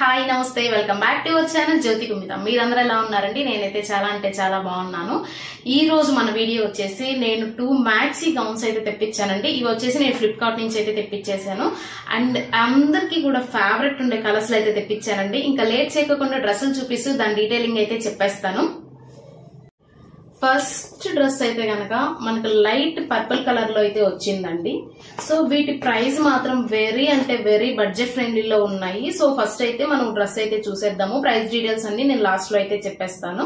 Hi నమస్తే welcome back to our channel Jyoti Kumita. మీరందరూ ఎలా ఉన్నారండి? నేనైతే చాలా అంటే చాలా బాగున్నాను. ఈ రోజు మన వీడియో వచ్చేసి నేను 2 మ్యాక్సీ గౌన్స్ అయితే తెప్పించానండి. ఇవి వచ్చేసి నేను ఫ్లిప్కార్ట్ నుంచి అయితే తెప్పించేసాను. అండ్ అందరికి కూడా ఫేవరెట్ ఉండే కలర్స్ లో అయితే తెప్పించానండి. ఇంకా లేట్ చేయకుండా డ్రెస్సులు చూపిస్తూ దాని డీటెయిలింగ్ అయితే చెప్పేస్తాను. ఫస్ట్ డ్రెస్ అయితే గనక మనకు లైట్ పర్పుల్ కలర్ లో అయితే వచ్చిందండి. సో వీటి ప్రైస్ మాత్రం వెరీ అంటే వెరీ బడ్జెట్ ఫ్రెండ్లీలో ఉన్నాయి. సో ఫస్ట్ అయితే మనం డ్రెస్ అయితే చూసేద్దాము. ప్రైస్ డీటెయిల్స్ అన్ని నేను లాస్ట్ లో అయితే చెప్పేస్తాను.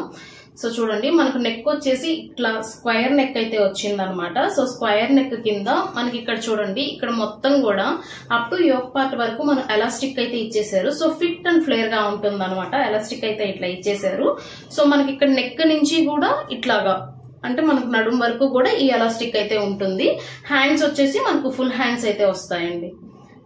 సో చూడండి, మనకు నెక్ వచ్చేసి ఇట్లా స్క్వేర్ నెక్ అయితే వచ్చింది అనమాట. సో స్క్వేర్ నెక్ కింద మనకి ఇక్కడ చూడండి, ఇక్కడ మొత్తం కూడా అప్ టు యోక్ పార్ట్ వరకు మనం ఎలాస్టిక్ అయితే ఇచ్చేసారు. సో ఫిట్ అండ్ ఫ్లేర్ గా ఉంటుంది అనమాట. ఎలాస్టిక్ అయితే ఇట్లా ఇచ్చేసారు. సో మనకి ఇక్కడ నెక్ నుంచి కూడా ఇట్లాగా అంటే మనకు నడుం వరకు కూడా ఈ ఎలాస్టిక్ అయితే ఉంటుంది. హ్యాండ్స్ వచ్చేసి మనకు ఫుల్ హ్యాండ్స్ అయితే వస్తాయండి.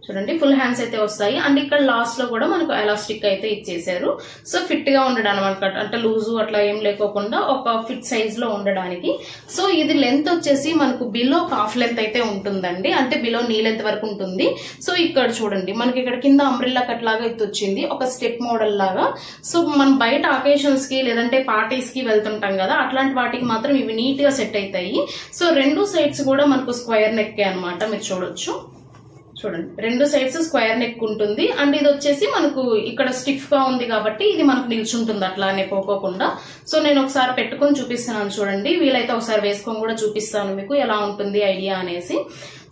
చూడండి, ఫుల్ హ్యాండ్స్ అయితే వస్తాయి. అండ్ ఇక్కడ లాస్ట్ లో కూడా మనకు ఎలాస్టిక్ అయితే ఇచ్చేసారు. సో ఫిట్ గా ఉండడానికి అనమాట, అంటే లూజు అట్లా ఏం లేకోకుండా ఒక ఫిట్ సైజ్ లో ఉండడానికి. సో ఇది లెంత్ వచ్చేసి మనకు బిలో కాఫ్ లెంత్ అయితే ఉంటుందండి, అంటే బిలో నీ లెంత్ వరకు ఉంటుంది. సో ఇక్కడ చూడండి, మనకి ఇక్కడ కింద అంబ్రెల్లా కట్ లాగా అయితే వచ్చింది, ఒక స్టెప్ మోడల్ లాగా. సో మనం బయట అకేషన్స్ కి లేదంటే పార్టీస్ కి వెళ్తుంటాం కదా, అట్లాంటి వాటికి మాత్రం ఇవి నీట్ గా సెట్ అవుతాయి. సో రెండు సైడ్స్ కూడా మనకు స్క్వేర్ నెక్ అనమాట. మీరు చూడొచ్చు, చూడండి రెండు సైడ్స్ స్క్వేర్ నెక్ ఉంటుంది. అండ్ ఇది వచ్చేసి మనకు ఇక్కడ స్టిఫ్ గా ఉంది కాబట్టి ఇది మనకు నిల్చుంటుంది అట్లానే పోకోకుండా. సో నేను ఒకసారి పెట్టుకొని చూపిస్తున్నాను చూడండి, వీలైతే ఒకసారి వేసుకొని కూడా చూపిస్తాను మీకు ఎలా ఉంటుంది ఐడియా అనేసి.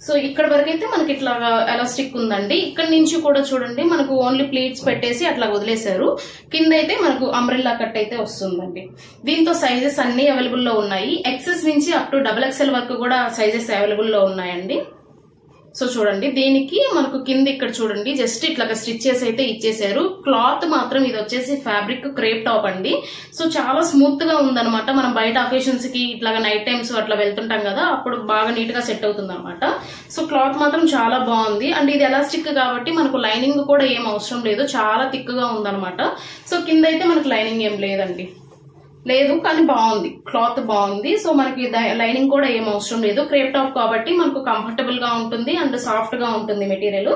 సో ఇక్కడ వరకు అయితే మనకి ఇట్లా ఎలాస్టిక్ ఉందండి. ఇక్కడ నుంచి కూడా చూడండి, మనకు ఓన్లీ ప్లీట్స్ పెట్టేసి అట్లా వదిలేశారు. కింద అయితే మనకు అంబ్రెల్లా కట్ అయితే వస్తుందండి. దీంతో సైజెస్ అన్ని అవైలబుల్ లో ఉన్నాయి. ఎక్సెస్ నుంచి అప్ టు XXL వరకు కూడా సైజెస్ అవైలబుల్ లో ఉన్నాయండి. సో చూడండి, దీనికి మనకు కింద ఇక్కడ చూడండి జస్ట్ ఇట్లా స్టిచ్ చేసి అయితే ఇచ్చేసారు. క్లాత్ మాత్రం ఇది వచ్చేసి ఫ్యాబ్రిక్ క్రేప్ టాప్ అండి. సో చాలా స్మూత్ గా ఉందన్నమాట. మనం బయట అకేషన్స్ కి ఇట్లా నైట్ టైమ్స్ అట్లా వెళ్తుంటాం కదా, అప్పుడు బాగా నీట్ గా సెట్ అవుతుంది అనమాట. సో క్లాత్ మాత్రం చాలా బాగుంది. అండ్ ఇది ఎలాస్టిక్ కాబట్టి మనకు లైనింగ్ కూడా ఏం అవసరం లేదు, చాలా థిక్ గా ఉందన్నమాట. సో కింద అయితే మనకు లైనింగ్ ఏం లేదండి, లేదు కానీ బాగుంది, క్లాత్ బాగుంది. సో మనకి లైనింగ్ కూడా ఏం అవసరం లేదు. క్రేప్ టాప్ కాబట్టి మనకు కంఫర్టబుల్ గా ఉంటుంది అండ్ సాఫ్ట్ గా ఉంటుంది మెటీరియల్.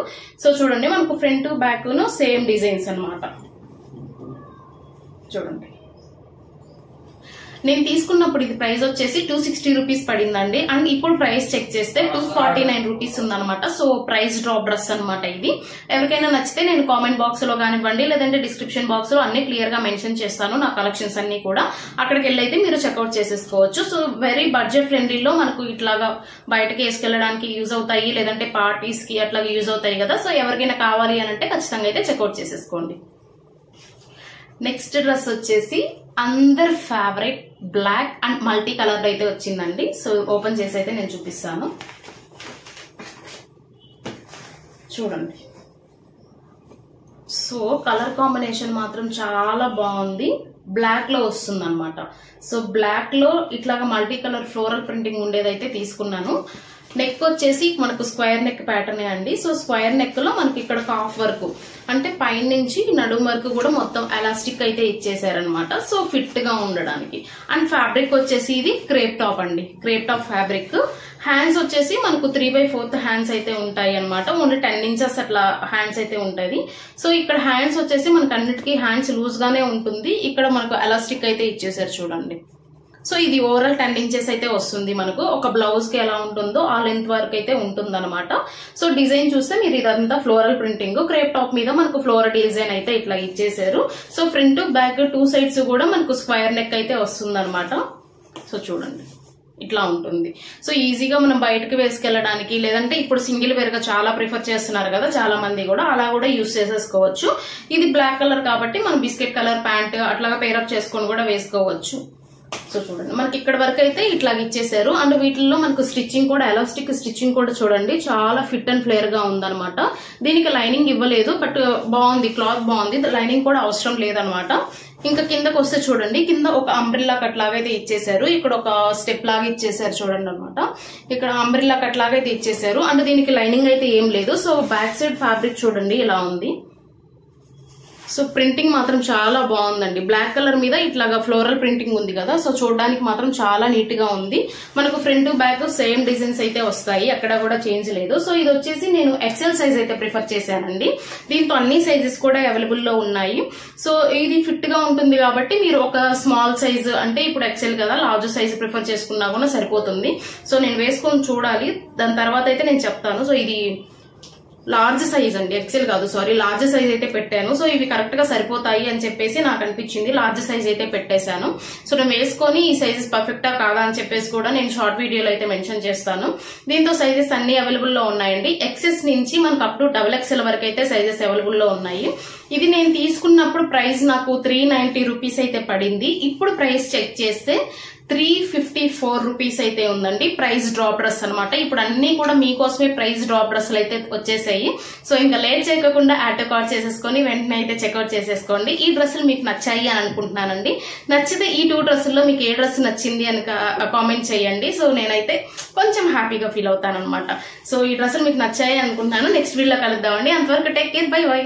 సో చూడండి, మనకు ఫ్రంట్ బ్యాక్ సేమ్ డిజైన్స్ అన్నమాట. చూడండి, నేను తీసుకున్నప్పుడు ఇది ప్రైస్ వచ్చేసి 260 రూపీస్ పడిందండి. అండ్ ఇప్పుడు ప్రైస్ చెక్ చేస్తే 249 రూపీస్ ఉందన్నమాట. సో ప్రైస్ డ్రాప్ డ్రెస్ అనమాట ఇది. ఎవరికైనా నచ్చితే నేను కామెంట్ బాక్స్ లో కానివ్వండి, లేదంటే డిస్క్రిప్షన్ బాక్స్ లో అన్ని క్లియర్ గా మెన్షన్ చేస్తాను, నా కలెక్షన్స్ అన్ని కూడా. అక్కడికి వెళ్ళైతే మీరు చెక్అౌట్ చేసేసుకోవచ్చు. సో వెరీ బడ్జెట్ ఫ్రెండ్లీలో మనకు ఇట్లాగా బయటకి వేసుకెళ్ళడానికి యూజ్ అవుతాయి, లేదంటే పార్టీస్ కి అట్లా యూజ్ అవుతాయి కదా. సో ఎవరికైనా కావాలి అని అంటే ఖచ్చితంగా అయితే చెక్అౌట్ చేసేసుకోండి. నెక్స్ట్ డ్రెస్ వచ్చేసి అందరి favourite black and multi colour లో అయితే వచ్చిందండి. సో ఓపెన్ చేసి అయితే నేను చూపిస్తాను. చూడండి, సో కలర్ కాంబినేషన్ మాత్రం చాలా బాగుంది. బ్లాక్ లో వస్తుంది అనమాట. సో బ్లాక్ లో ఇట్లాగా మల్టీ కలర్ ఫ్లోరల్ ప్రింటింగ్ ఉండేదైతే తీసుకున్నాను. నెక్ వచ్చేసి మనకు స్క్వేర్ నెక్ ప్యాటర్న్ అండి. సో స్క్వేర్ నెక్ లో మనకి ఇక్కడ కాఫ్ వరకు అంటే పైన నుంచి నడుం వరకు కూడా మొత్తం ఎలాస్టిక్ అయితే ఇచ్చేసారనమాట. సో ఫిట్ గా ఉండడానికి. అండ్ ఫ్యాబ్రిక్ వచ్చేసి ఇది క్రేప్ టాప్ అండి, క్రేప్ టాప్ ఫ్యాబ్రిక్. హ్యాండ్స్ వచ్చేసి మనకు 3/4 హ్యాండ్స్ అయితే ఉంటాయి అనమాట. ఓన్లీ 10 ఇంచెస్ అట్లా హ్యాండ్స్ అయితే ఉంటది. సో ఇక్కడ హ్యాండ్స్ వచ్చేసి మనకు అన్నిటికీ హ్యాండ్స్ లూజ్ గానే ఉంటుంది. ఇక్కడ మనకు ఎలాస్టిక్ అయితే ఇచ్చేసారు చూడండి. సో ఇది ఓవరాల్ 10 ఇంచెస్ అయితే వస్తుంది. మనకు ఒక బ్లౌజ్ కి ఎలా ఉంటుందో ఆ లెంత్ వరకు అయితే ఉంటుంది అనమాట. సో డిజైన్ చూస్తే మీరు ఇదంతా ఫ్లోరల్ ప్రింటింగ్, క్రేప్ టాప్ మీద మనకు ఫ్లోరల్ డిజైన్ అయితే ఇట్లా ఇచ్చేసారు. సో ఫ్రంట్ బ్యాక్ 2 సైడ్స్ కూడా మనకు స్క్వేర్ నెక్ అయితే వస్తుంది అనమాట. సో చూడండి, ఇట్లా ఉంటుంది. సో ఈజీగా మనం బయటకు వేసుకెళ్ళడానికి, లేదంటే ఇప్పుడు సింగిల్ వేర్ గా చాలా ప్రిఫర్ చేస్తున్నారు కదా చాలా మంది కూడా, అలా కూడా యూజ్ చేసేసుకోవచ్చు. ఇది బ్లాక్ కలర్ కాబట్టి మనం బిస్కెట్ కలర్ ప్యాంట్ అట్లాగా పేరప్ చేసుకొని కూడా వేసుకోవచ్చు. సో చూడండి, మనకి ఇక్కడ వరకు అయితే ఇట్లా ఇచ్చేసారు. అండ్ వీటిల్లో మనకు స్టిచ్చింగ్ కూడా ఎలాస్టిక్ స్టిచ్చింగ్ కూడా చూడండి చాలా ఫిట్ అండ్ ఫ్లేర్ గా ఉందన్నమాట. దీనికి లైనింగ్ ఇవ్వలేదు, బట్ బాగుంది, క్లాత్ బాగుంది, లైనింగ్ కూడా అవసరం లేదనమాట. ఇంకా కిందకు వస్తే చూడండి, కింద ఒక అంబ్రెల్లా కట్ లాగా అయితే ఇచ్చేసారు. ఇక్కడ ఒక స్టెప్ లాగా ఇచ్చేసారు చూడండి అనమాట. ఇక్కడ అంబ్రెల్లా కట్ లాగా అయితే ఇచ్చేసారు. అండ్ దీనికి లైనింగ్ అయితే ఏం లేదు. సో బ్యాక్ సైడ్ ఫ్యాబ్రిక్ చూడండి ఇలా ఉంది. సో ప్రింటింగ్ మాత్రం చాలా బాగుందండి. బ్లాక్ కలర్ మీద ఇట్లాగా ఫ్లోరల్ ప్రింటింగ్ ఉంది కదా, సో చూడడానికి మాత్రం చాలా నీట్ గా ఉంది. మనకు ఫ్రంట్ బ్యాక్ సేమ్ డిజైన్స్ అయితే వస్తాయి, అక్కడ కూడా చేంజ్ లేదు. సో ఇది వచ్చేసి నేను ఎక్సెల్ సైజ్ అయితే ప్రిఫర్ చేశానండి. దీంతో అన్ని సైజెస్ కూడా అవైలబుల్ లో ఉన్నాయి. సో ఇది ఫిట్ గా ఉంటుంది కాబట్టి మీరు ఒక స్మాల్ సైజ్ అంటే ఇప్పుడు ఎక్సెల్ కదా, లార్జ్ సైజ్ ప్రిఫర్ చేసుకున్నా కూడా సరిపోతుంది. సో నేను వేసుకొని చూడాలి, దాని తర్వాత అయితే నేను చెప్తాను. సో ఇది లార్జ్ సైజ్ అండి, ఎక్సెల్ కాదు సారీ, లార్జ్ సైజ్ అయితే పెట్టాను. సో ఇవి కరెక్ట్ గా సరిపోతాయి అని చెప్పేసి నాకు అనిపించింది, లార్జ్ సైజ్ అయితే పెట్టేశాను. సో నేను వేసుకొని ఈ సైజెస్ పర్ఫెక్టా కాదా అని చెప్పేసి కూడా నేను షార్ట్ వీడియోలో అయితే మెన్షన్ చేస్తాను. దీంతో సైజెస్ అన్ని అవైలబుల్ లో ఉన్నాయండి. ఎక్సెస్ నుంచి మనకు అప్ టు XXL వరకు అయితే సైజెస్ అవైలబుల్ లో ఉన్నాయి. ఇది నేను తీసుకున్నప్పుడు ప్రైస్ నాకు 390 రూపీస్ అయితే పడింది. ఇప్పుడు ప్రైస్ చెక్ చేస్తే 354 రూపీస్ అయితే ఉందండి. ప్రైస్ డ్రాప్ డ్రెస్ అనమాట. ఇప్పుడు అన్ని కూడా మీకోసమే ప్రైస్ డ్రాప్ డ్రెస్లు అయితే వచ్చేసాయి. సో ఇంకా లేట్ చేయకుండా ఆటో కార్డ్ చేసేసుకొని వెంటనే అయితే చెక్అవుట్ చేసేసుకోండి. ఈ డ్రెస్సులు మీకు నచ్చాయి అని అనుకుంటున్నానండి. నచ్చితే ఈ 2 డ్రెస్సుల్లో మీకు ఏ డ్రెస్ నచ్చింది అని కామెంట్ చేయండి. సో నేనైతే కొంచెం హ్యాపీగా ఫీల్ అవుతాను అనమాట. సో ఈ డ్రెస్సులు మీకు నచ్చాయి అనుకుంటున్నాను. నెక్స్ట్ వీడియోలో కలుద్దామండి. అంతవరకు టేక్ కేర్, బై బై.